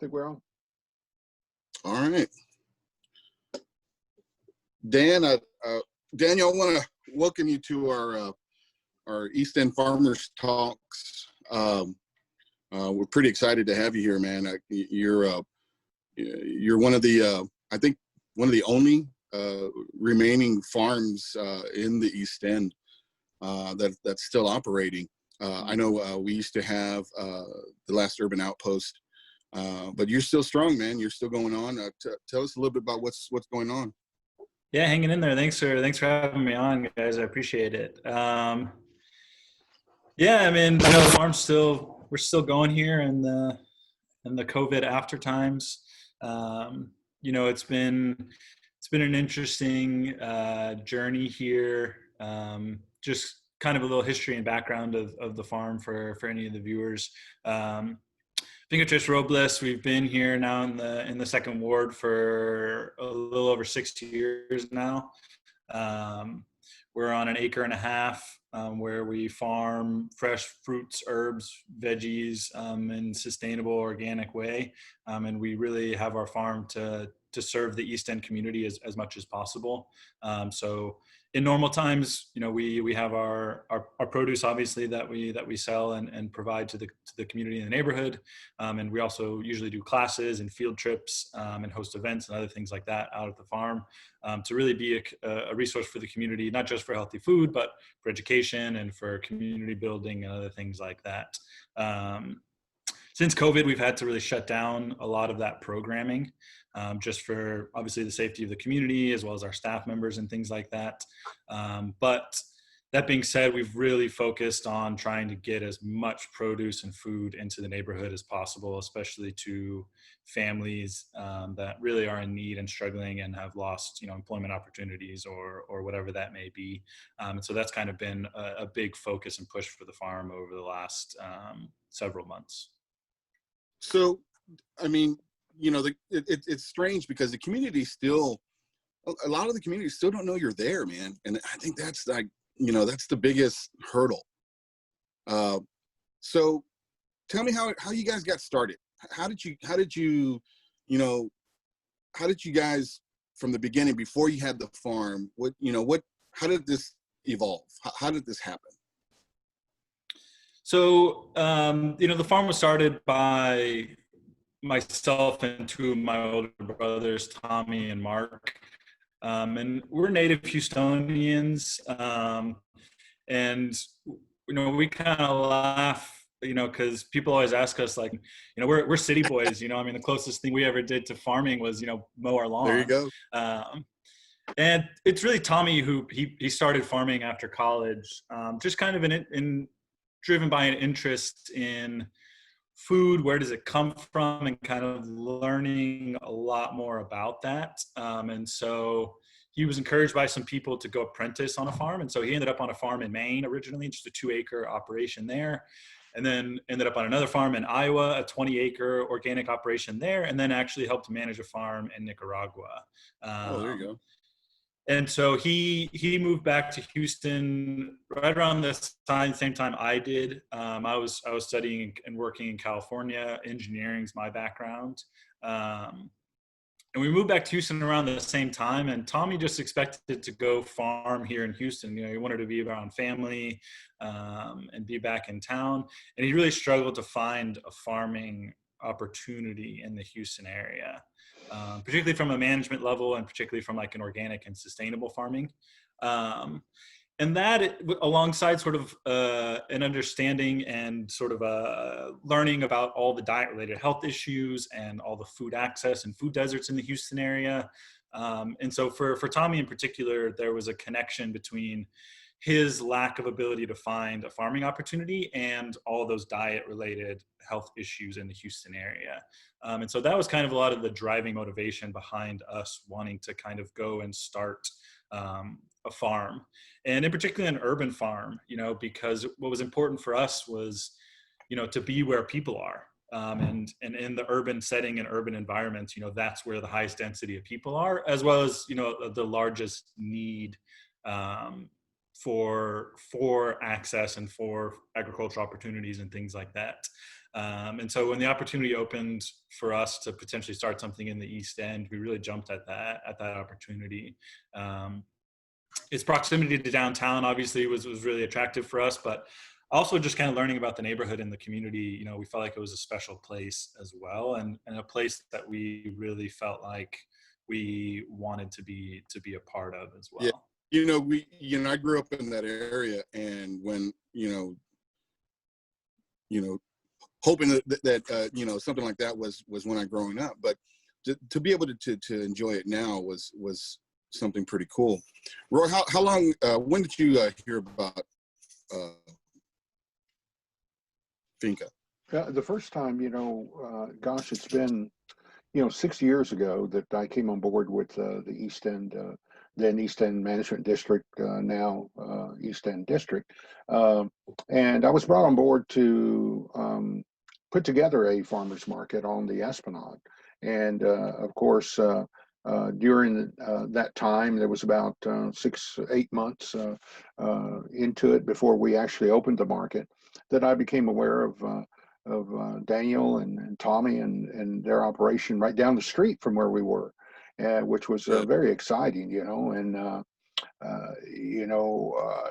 think we're on. All right. Dan, Daniel, I want to welcome you to our East End Farmers Talks. We're pretty excited to have you here, man. You're one of the, I think, one of the only remaining farms in the East End that's still operating. I know we used to have the last urban outpost, but you're still strong, man. You're still going on. Tell us a little bit about what's going on. Yeah, hanging in there. Thanks for having me on, guys. I appreciate it. Yeah, I mean, the farm's we're still going here in the COVID after times. It's been an interesting journey here. Just kind of a little history and background of the farm for any of the viewers. Finca Tres Robles, we've been here now in the second ward for a little over 6 years now. We're on an 1.5 acres where we farm fresh fruits, herbs, veggies in sustainable organic way. And we really have our farm to serve the East End community as much as possible. So in normal times, we have our produce, obviously, that we sell and provide to the community in the neighborhood. And we also usually do classes and field trips and host events and other things like that out at the farm to really be a resource for the community, not just for healthy food, but for education and for community building and other things like that. Since COVID, we've had to really shut down a lot of that programming just for obviously the safety of the community as well as our staff members and things like that. But that being said, we've really focused on trying to get as much produce and food into the neighborhood as possible, especially to families that really are in need and struggling and have lost, employment opportunities or whatever that may be. And so that's kind of been a big focus and push for the farm over the last several months. So, I mean, it's strange because the community a lot of the community still don't know you're there, man. And I think that's that's the biggest hurdle. So tell me how you guys got started. How did you guys from the beginning, before you had the farm, how did this evolve? How did this happen? So, the farm was started by myself and two of my older brothers, Tommy and Mark. And we're native Houstonians. And, we kind of laugh, because people always ask us, like, we're city boys, the closest thing we ever did to farming was, mow our lawn. There you go. And it's really Tommy who he started farming after college, just kind of driven by an interest in food, where does it come from, and kind of learning a lot more about that. And so he was encouraged by some people to go apprentice on a farm. And so he ended up on a farm in Maine originally, just a 2-acre operation there. And then ended up on another farm in Iowa, a 20-acre organic operation there. And then actually helped manage a farm in Nicaragua. There you go. And so he moved back to Houston right around the same time I did. I was studying and working in California. Engineering is my background. And we moved back to Houston around the same time. And Tommy just expected to go farm here in Houston. He wanted to be around family and be back in town. And he really struggled to find a farming opportunity in the Houston area. Particularly from a management level and particularly from like an organic and sustainable farming. And that alongside sort of an understanding and sort of learning about all the diet related health issues and all the food access and food deserts in the Houston area. And so for Tommy in particular, there was a connection between his lack of ability to find a farming opportunity and all those diet related health issues in the Houston area. And so that was kind of a lot of the driving motivation behind us wanting to kind of go and start a farm, and in particular an urban farm, because what was important for us was, to be where people are. And in the urban setting and urban environments, that's where the highest density of people are, as well as, the largest need for access and for agricultural opportunities and things like that. And so when the opportunity opened for us to potentially start something in the East End, we really jumped at that opportunity. Its proximity to downtown obviously was really attractive for us, but also just kind of learning about the neighborhood and the community, we felt like it was a special place as well, and a place that we really felt like we wanted to be a part of as well. Yeah. I grew up in that area, and when, hoping that something like that was when I growing up, but to be able to enjoy it now was something pretty cool. Roy, how long, when did you hear about Finca? The first time, gosh, it's been, 6 years ago that I came on board with the East End, then East End Management District, now East End District. And I was brought on board to put together a farmer's market on the Esplanade. And of course, during that time, there was about 6-8 months into it before we actually opened the market, that I became aware of Daniel and Tommy and their operation right down the street from where we were, which was very exciting, and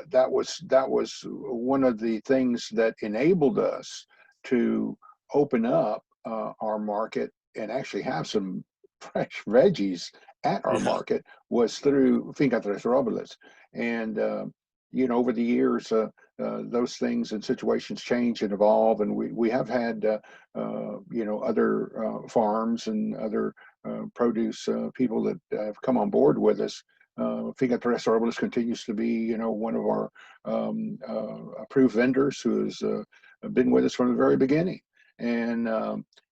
that was one of the things that enabled us to open up our market and actually have some fresh veggies at our market, was through Finca Tres Robles. And over the years, those things and situations change and evolve, and we have had other farms and other produce people that have come on board with us. Finca Tres Robles continues to be one of our approved vendors who has been with us from the very beginning, and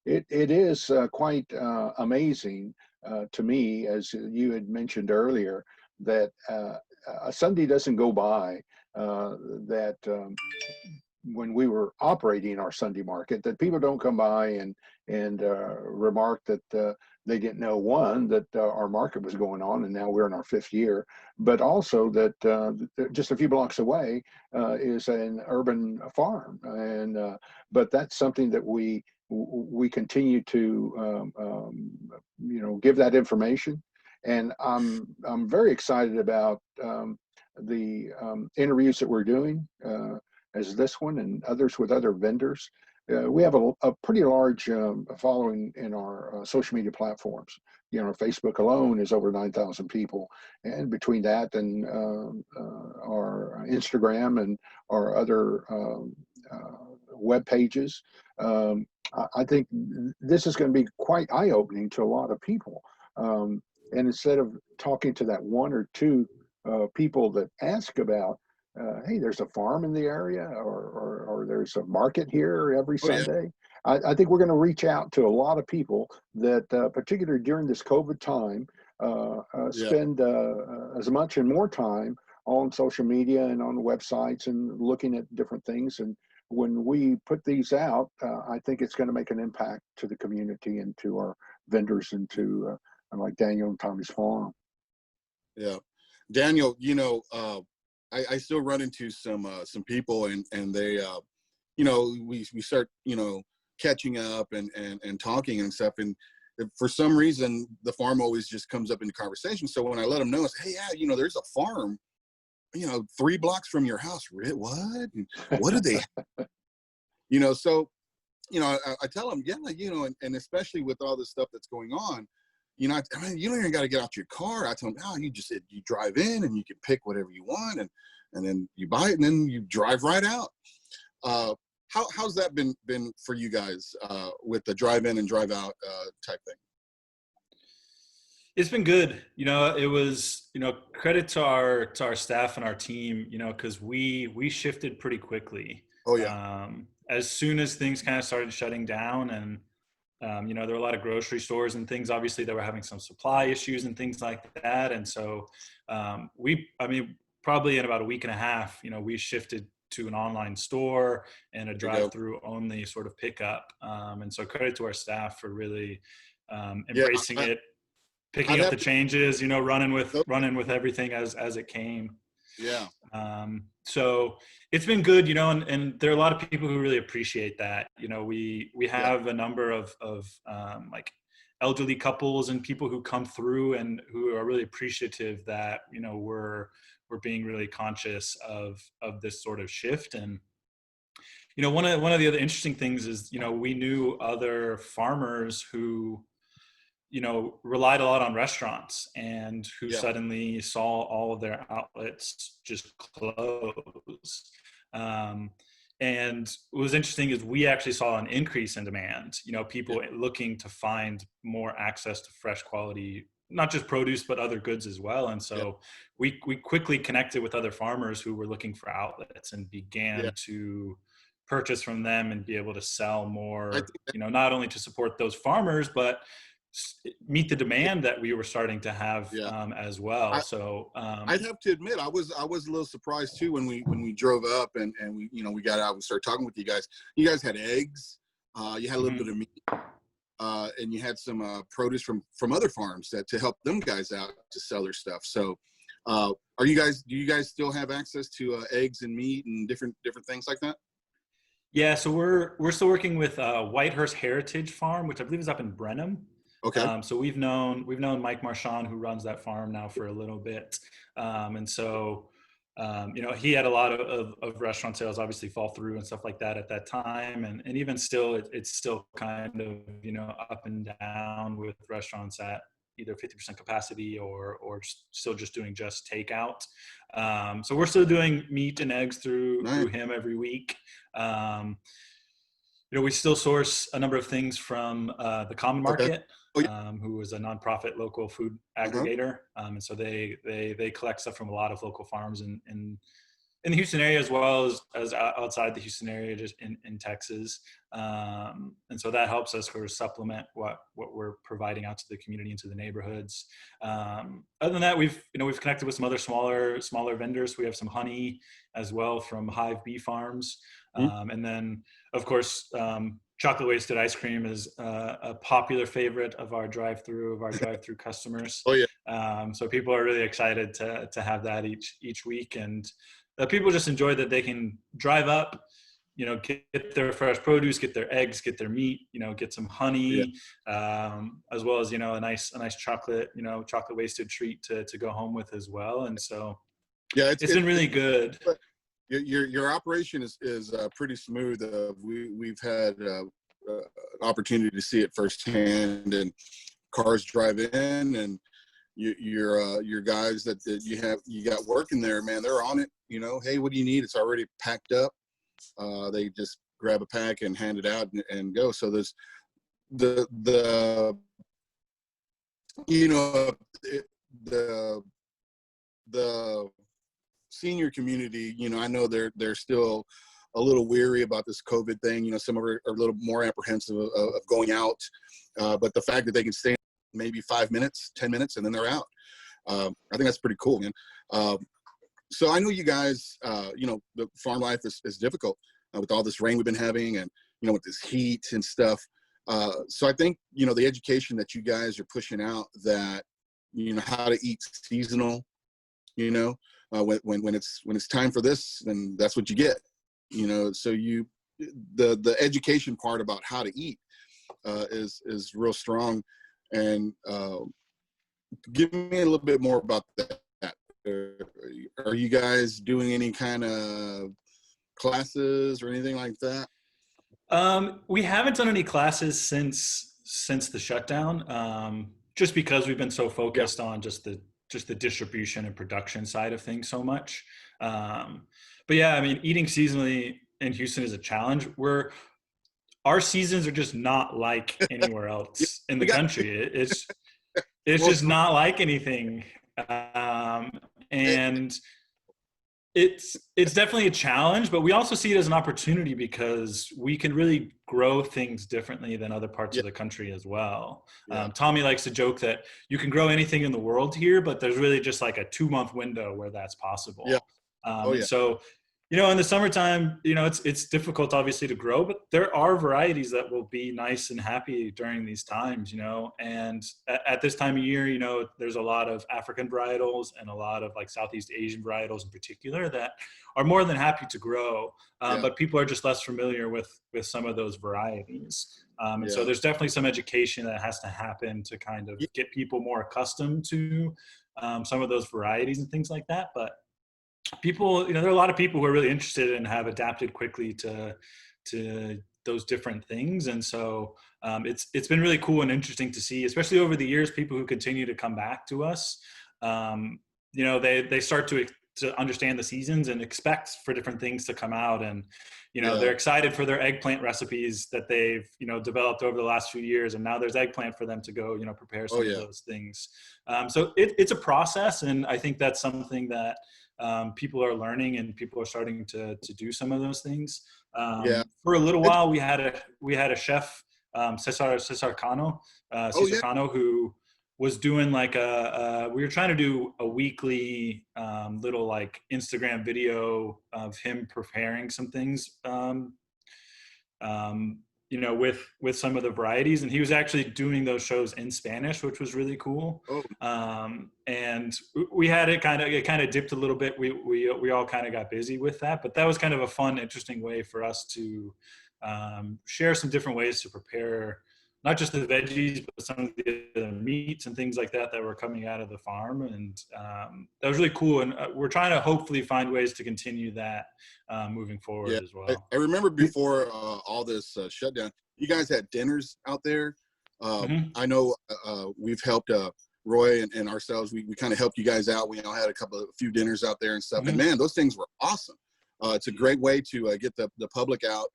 it is quite amazing to me, as you had mentioned earlier, that a Sunday doesn't go by that when we were operating our Sunday market, that people don't come by and remark that they didn't know, one, that our market was going on, and now we're in our 5th year, but also that just a few blocks away is an urban farm, and but that's something that we continue to give that information. And I'm very excited about the interviews that we're doing, as this one and others with other vendors. We have a pretty large following in our social media platforms. Facebook alone is over 9,000 people, and between that and our Instagram and our other web pages, I think this is going to be quite eye-opening to a lot of people. And instead of talking to that 1 or 2 people that ask about, hey, there's a farm in the area, or there's a market here every Sunday. I think we're going to reach out to a lot of people that, particularly during this COVID time, spend as much and more time on social media and on websites and looking at different things. And when we put these out, I think it's going to make an impact to the community and to our vendors and to like Daniel and Tommy's farm. Yeah, Daniel, I still run into some people, and they, we start, catching up and talking and stuff. And for some reason, the farm always just comes up in the conversation. So when I let them know, it's, hey, yeah, there's a farm, 3 blocks from your house. What? What do they have? So, I tell them, yeah, and especially with all this stuff that's going on, you don't even got to get out your car. I tell them, you drive in and you can pick whatever you want, and then you buy it and then you drive right out. How's that been for you guys with the drive in and drive out type thing? It's been good. It was, credit to our staff and our team, because we shifted pretty quickly. Oh yeah. As soon as things kind of started shutting down, and there were a lot of grocery stores and things, obviously, that were having some supply issues and things like that. And so probably in about a week and a half, we shifted to an online store and a drive-through only sort of pickup. And so credit to our staff for really embracing it, picking up the changes, running with everything as it came. Yeah. So it's been good, and there are a lot of people who really appreciate that. We have a number of like elderly couples and people who come through and who are really appreciative that, we're being really conscious of this sort of shift. And, one of the other interesting things is, we knew other farmers who, relied a lot on restaurants and who Yeah. suddenly saw all of their outlets just close. And what was interesting is we actually saw an increase in demand, people looking to find more access to fresh quality, not just produce, but other goods as well. And so we quickly connected with other farmers who were looking for outlets and began to purchase from them and be able to sell more, not only to support those farmers, but meet the demand that we were starting to have as well. I'd have to admit, I was a little surprised too when we drove up and we got out, we started talking with you guys. You guys had eggs, you had a little bit of meat, and you had some produce from other farms to help them guys out to sell their stuff. So do you guys still have access to eggs and meat and different things like that? Yeah, so we're still working with Whitehurst Heritage Farm, which I believe is up in Brenham. Okay. So we've known Mike Marchand, who runs that farm now for a little bit. And so, he had a lot of restaurant sales obviously fall through and stuff like that at that time. And even still, it's still kind of, up and down with restaurants at either 50% capacity or still just doing just takeout. So we're still doing meat and eggs through him every week. We still source a number of things from the Common Market, who is a nonprofit local food aggregator. And so they collect stuff from a lot of local farms in the Houston area, as well as outside the Houston area, just in Texas. And so that helps us sort of supplement what we're providing out to the community and to the neighborhoods. Other than that, we've connected with some other smaller vendors. We have some honey as well from Hive Bee Farms. And then, of course, chocolate wasted ice cream is a popular favorite of our drive-through customers. Oh yeah. So people are really excited to have that each week, and people just enjoy that they can drive up, get their fresh produce, get their eggs, get their meat, get some honey, as well as a nice chocolate, chocolate wasted treat to go home with as well. And so it's been really good. Your operation is pretty smooth. We've had opportunity to see it firsthand, and cars drive in, and your guys that you got working there, man, they're on it. Hey, what do you need? It's already packed up. They just grab a pack and hand it out and go. So there's the senior community, I know they're still a little weary about this COVID thing. Some are a little more apprehensive of going out, but the fact that they can stay maybe 5 minutes, 10 minutes, and then they're out. I think that's pretty cool, man. So I know you guys, the farm life is difficult with all this rain we've been having, and with this heat and stuff. So I think the education that you guys are pushing out, that how to eat seasonal, when it's time for this, then that's what you get. So the education part about how to eat is real strong. And give me a little bit more about that. Are you guys doing any kind of classes or anything like that? We haven't done any classes since the shutdown, just because we've been so focused on just the distribution and production side of things so much. But yeah, I mean, eating seasonally in Houston is a challenge. Our seasons are just not like anywhere else in the country. It's just not like anything. And it's definitely a challenge, but we also see it as an opportunity because we can really grow things differently than other parts of the country as well. Tommy likes to joke that you can grow anything in the world here, but there's really just like a 2-month window where that's possible. So In the summertime, it's difficult obviously to grow, but there are varieties that will be nice and happy during these times, and at this time of year, there's a lot of African varietals and a lot of like Southeast Asian varietals in particular that are more than happy to grow. Yeah. But people are just less familiar with some of those varieties. And so Yeah. there's definitely some education that has to happen to kind of get people more accustomed to some of those varieties and things like that. But people, there are a lot of people who are really interested and have adapted quickly to those different things, and so it's been really cool and interesting to see, especially over the years, people who continue to come back to us. They start to understand the seasons and expect for different things to come out, and they're excited for their eggplant recipes that they've developed over the last few years, and now there's eggplant for them to go prepare some of those things. So it's a process, and I think that's something that people are learning, and people are starting to do some of those things. For a little while, we had a chef, Cesar Cano, who was doing like we were trying to do a weekly little like Instagram video of him preparing some things, with some of the varieties, and he was actually doing those shows in Spanish, which was really cool. And we had it kind of dipped a little bit. We all kind of got busy with that, but that was kind of a fun, interesting way for us to share some different ways to prepare not just the veggies, but some of the meats and things like that were coming out of the farm. And that was really cool. And we're trying to hopefully find ways to continue that moving forward as well. I remember before all this shutdown, you guys had dinners out there. I know we've helped Roy and ourselves. We kind of helped you guys out. We all had a few dinners out there and stuff. And man, those things were awesome. It's a great way to get the public out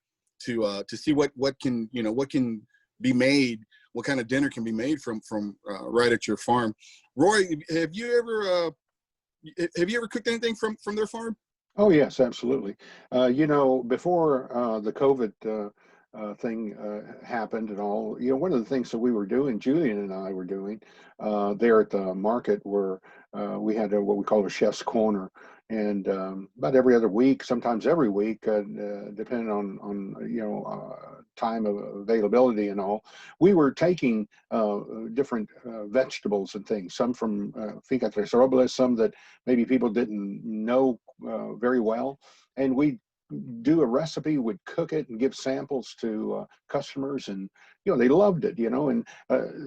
to see what can be made, what kind of dinner can be made from right at your farm. Roy, have you ever cooked anything from their farm? Oh yes, absolutely. Before the COVID thing happened and all, one of the things that we were doing, Julian and I were doing there at the market, where we had what we call a chef's corner, and about every other week, sometimes every week, depending on time of availability and all, we were taking different vegetables and things, some from Finca Tres Robles, some that maybe people didn't know very well, and we do a recipe, would cook it and give samples to customers, and they loved it. And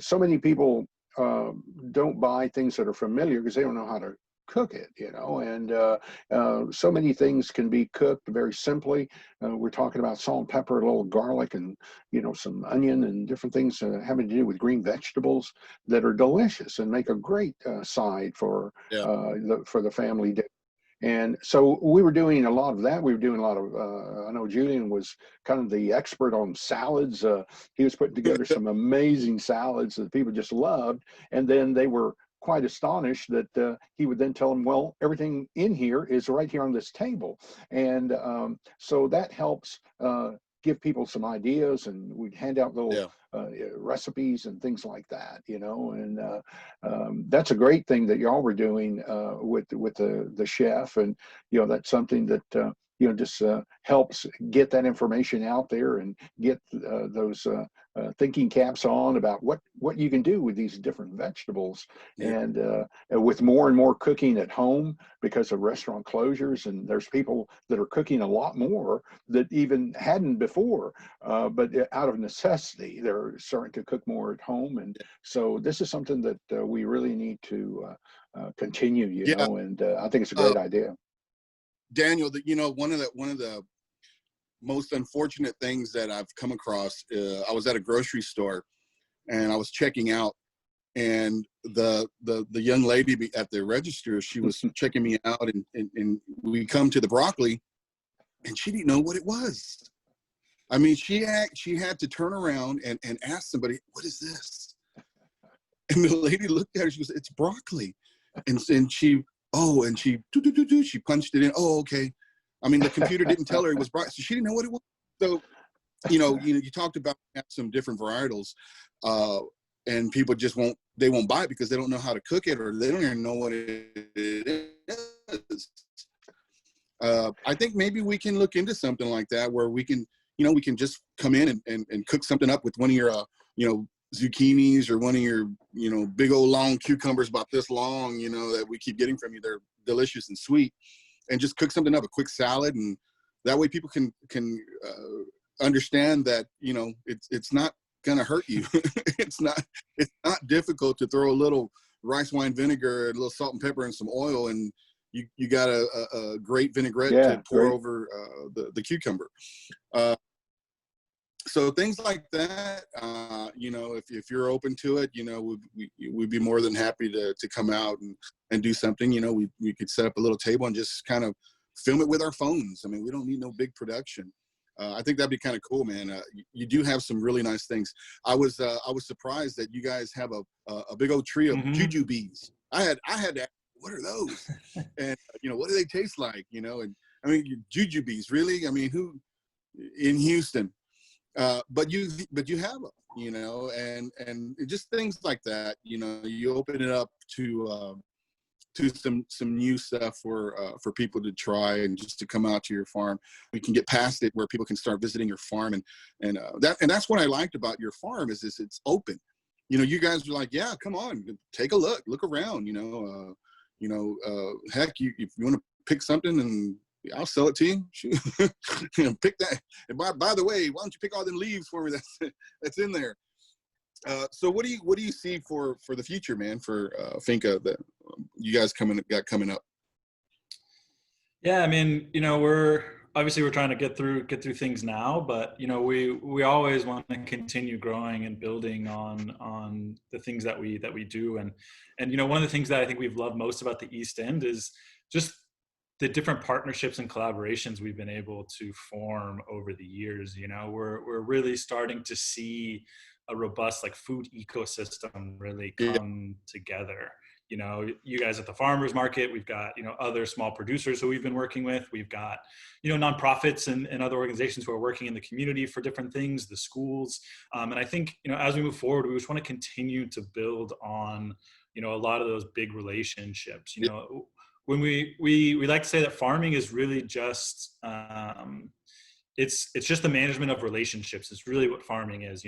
so many people don't buy things that are familiar because they don't know how to cook it, and so many things can be cooked very simply. We're talking about salt and pepper, a little garlic, and some onion and different things having to do with green vegetables that are delicious and make a great side for the family dinner. And so we were doing a lot of that. We were doing a lot of, I know Julian was kind of the expert on salads. He was putting together some amazing salads that people just loved. And then they were quite astonished that he would then tell them, well, everything in here is right here on this table. And so that helps give people some ideas, and we'd hand out little recipes and things like that, and that's a great thing that y'all were doing with the chef, and that's something that just helps get that information out there and get those thinking caps on about what you can do with these different vegetables. And with more and more cooking at home because of restaurant closures, and there's people that are cooking a lot more that even hadn't before, but out of necessity, they're starting to cook more at home. And so this is something that we really need to continue, and I think it's a great idea. Daniel, one of the most unfortunate things that I've come across, I was at a grocery store and I was checking out, and the young lady at the register, she was checking me out, and we come to the broccoli, and she didn't know what it was. I mean, she had to turn around and ask somebody, what is this? And the lady looked at her, she goes, it's broccoli. And she she punched it in. Oh, okay. I mean, the computer didn't tell her it was broccoli, so she didn't know what it was. So, you talked about some different varietals, and people just won't buy it because they don't know how to cook it, or they don't even know what it is. I think maybe we can look into something like that where we can, we can just come in and cook something up with one of your, zucchinis or one of your, big old long cucumbers about this long, that we keep getting from you. They're delicious and sweet, and just cook something up, a quick salad. And that way people can understand that, it's not going to hurt you. it's not difficult to throw a little rice wine vinegar, a little salt and pepper and some oil, and you got a great vinaigrette to pour over the cucumber. So things like that, if you're open to it, we'd be more than happy to come out and do something. We could set up a little table and just kind of film it with our phones. I mean, we don't need no big production. I think that'd be kind of cool, man. You do have some really nice things. I was surprised that you guys have a big old tree of jujubes. I had to, what are those? And what do they taste like? And I mean, jujubes, really? I mean, who in Houston? But you have them, and just things like that. You open it up to some new stuff for people to try and just to come out to your farm. We can get past it where people can start visiting your farm, and that's what I liked about your farm is it's open. You guys are like, yeah, come on, take a look around. Heck, if you want to pick something, and I'll sell it to you. Pick that. And by the way, why don't you pick all them leaves for me? That's in there. So what do you see for the future, man, for Finca that you guys got coming up? Yeah, I mean, we're trying to get through things now, but we always want to continue growing and building on the things that we do, and one of the things that I think we've loved most about the East End is just the different partnerships and collaborations we've been able to form over the years. We're really starting to see a robust food ecosystem really come together. You guys at the farmers market, we've got other small producers who we've been working with, we've got nonprofits and other organizations who are working in the community for different things, the schools, and I think as we move forward, we just want to continue to build on a lot of those big relationships. When we like to say that farming is really just it's just the management of relationships. It's really what farming is.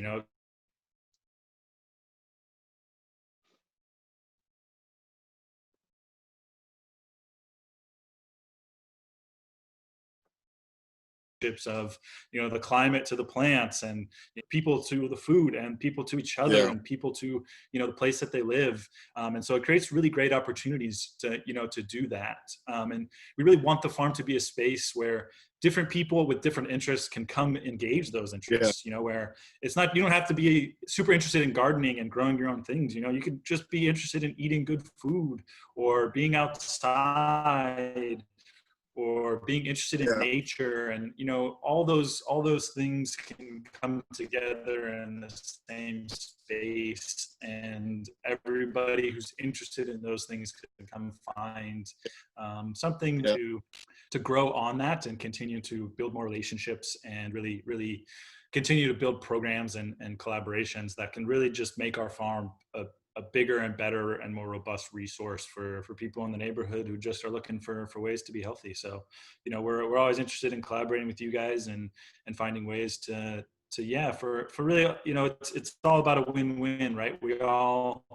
Of the climate to the plants, and people to the food, and people to each other, and people to the place that they live, and so it creates really great opportunities to to do that, and we really want the farm to be a space where different people with different interests can come engage those interests. Where it's not, you don't have to be super interested in gardening and growing your own things. You could just be interested in eating good food, or being outside, or being interested in nature, and all those things can come together in the same space, and everybody who's interested in those things can come find something to grow on that, and continue to build more relationships, and really continue to build programs and collaborations that can really just make our farm a bigger and better and more robust resource for people in the neighborhood who just are looking for ways to be healthy. So, we're always interested in collaborating with you guys and finding ways to for really, it's all about a win-win, right? We all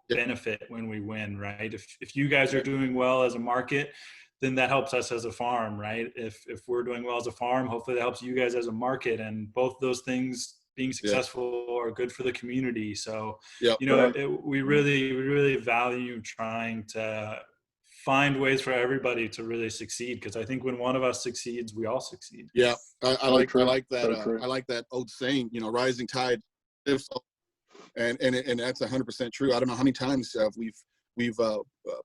benefit when we win, right? If you guys are doing well as a market, then that helps us as a farm, right? If we're doing well as a farm, hopefully that helps you guys as a market, and both those things being successful are good for the community. So, we really value trying to find ways for everybody to really succeed, because I think when one of us succeeds, we all succeed. Yeah, I like that. I like that old saying, rising tide lifts all. And that's 100% true. I don't know how many times we've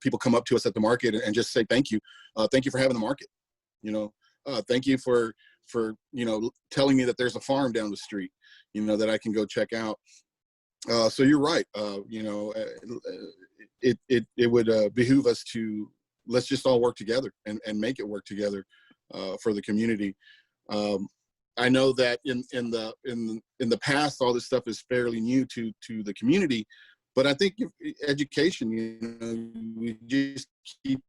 people come up to us at the market and just say thank you for having the market. Thank you for telling me that there's a farm down the street, that I can go check out. So you're right. It would behoove us to, let's just all work together and make it work together for the community. I know that in the past, all this stuff is fairly new to the community, but I think education, we just keep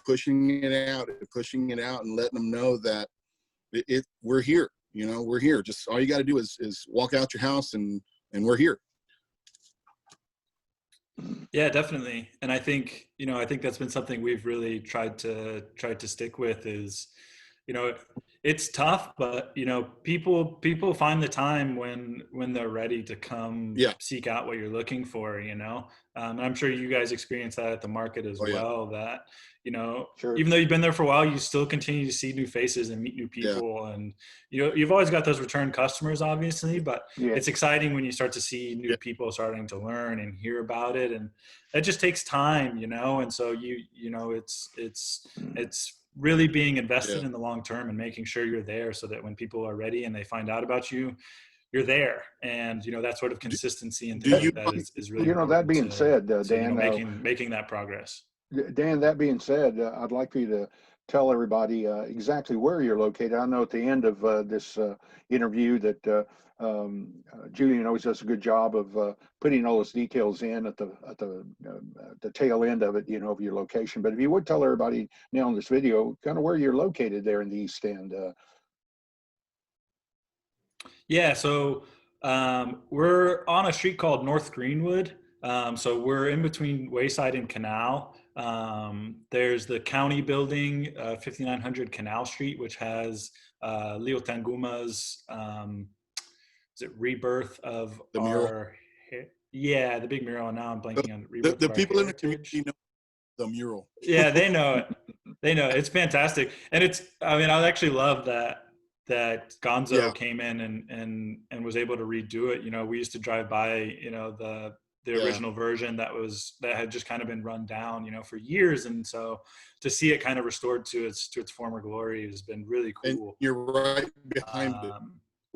pushing it out and letting them know that we're here. You know, we're here. Just all you got to do is walk out your house and we're here. Yeah, definitely. And I think, I think that's been something we've really tried to stick with is, it's tough, but people find the time when they're ready to come Yeah. seek out what you're looking for, and I'm sure you guys experience that at the market as Oh, yeah. well, that, Sure. even though you've been there for a while, you still continue to see new faces and meet new people. And, you've always got those return customers, obviously, but Yeah. it's exciting when you start to see new people starting to learn and hear about it. And that just takes time, and so it's really being invested in the long term and making sure you're there so that when people are ready and they find out about you, you're there. And that sort of consistency and things like that is really that being said, Dan, making that progress. Dan, that being said, I'd like for you to tell everybody exactly where you're located. I know at the end of this interview that Julian always does a good job of putting all those details in at the tail end of it, of your location. But if you would tell everybody now in this video, kind of where you're located there in the East End. Yeah, so we're on a street called North Greenwood. So we're in between Wayside and Canal. There's the county building, 5900 Canal Street, which has Leo Tanguma's, is it rebirth of The mural? Yeah, the big mural. And now I'm blanking on rebirth The of people in the heritage. community know the mural. Yeah, they know it. They know it. It's fantastic. And I actually love that Gonzo came in and was able to redo it. We used to drive by, the original version that had just kind of been run down, for years. And so to see it kind of restored to its former glory has been really cool. And you're right behind it.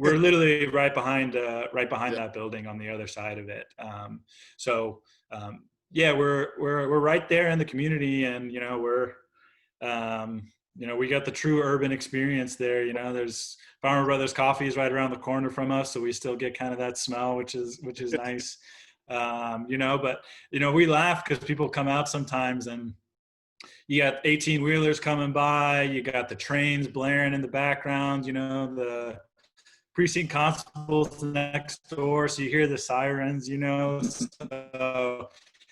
We're literally right behind that building on the other side of it. We're right there in the community, and we got the true urban experience there. There's Farmer Brothers Coffee is right around the corner from us, so we still get kind of that smell, which is nice. But we laugh because people come out sometimes and you got 18-wheelers coming by, you got the trains blaring in the background, the precinct constables next door, so you hear the sirens, so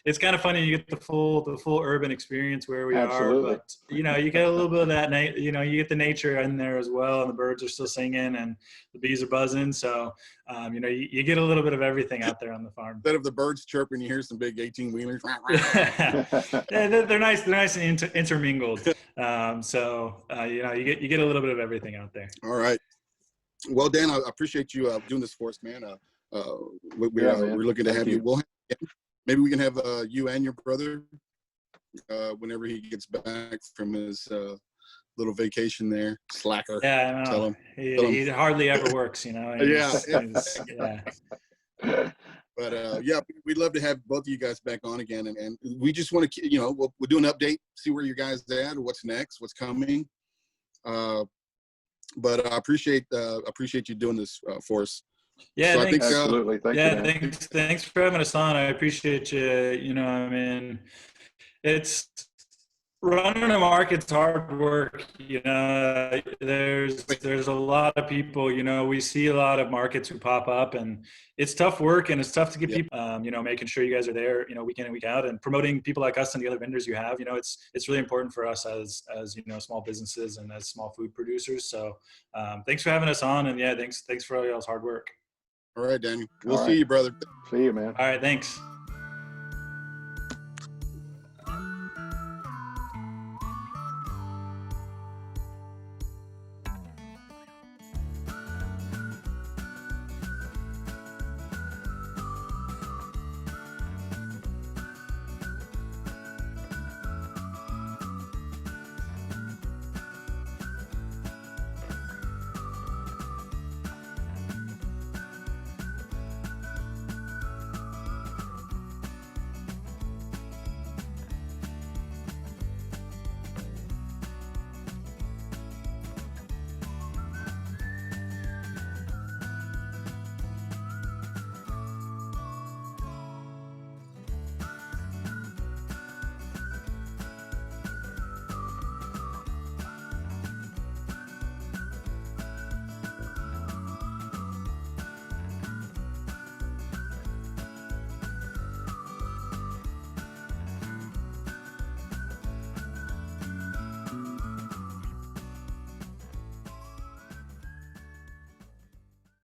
it's kind of funny. You get the full urban experience where we Absolutely. are, but you get a little bit of that, you get the nature in there as well, and the birds are still singing and the bees are buzzing. So, you get a little bit of everything out there on the farm. Instead of the birds chirping, you hear some big 18-wheelers. Yeah, they're nice. They're nice and intermingled. You get a little bit of everything out there. All right. Well, Dan, I appreciate you doing this for us, man. We're looking to have you. We'll maybe we can have you and your brother whenever he gets back from his little vacation there. Slacker. Yeah, I know. Tell him. He hardly ever works, Yeah. Yeah. But we'd love to have both of you guys back on again, and we just want to, we'll do an update, see where you guys are at, what's next, what's coming. But I appreciate you doing this for us. Yeah, so thanks. Absolutely. Thanks for having us on. I appreciate you. It's running a market's hard work. There's a lot of people. We see a lot of markets who pop up, and it's tough work, and it's tough to get people. Making sure you guys are there, week in and week out, and promoting people like us and the other vendors you have. It's really important for us as small businesses and as small food producers. So thanks for having us on, and thanks for all y'all's hard work. All right, Daniel. We'll see you, brother. See you, man. All right, thanks.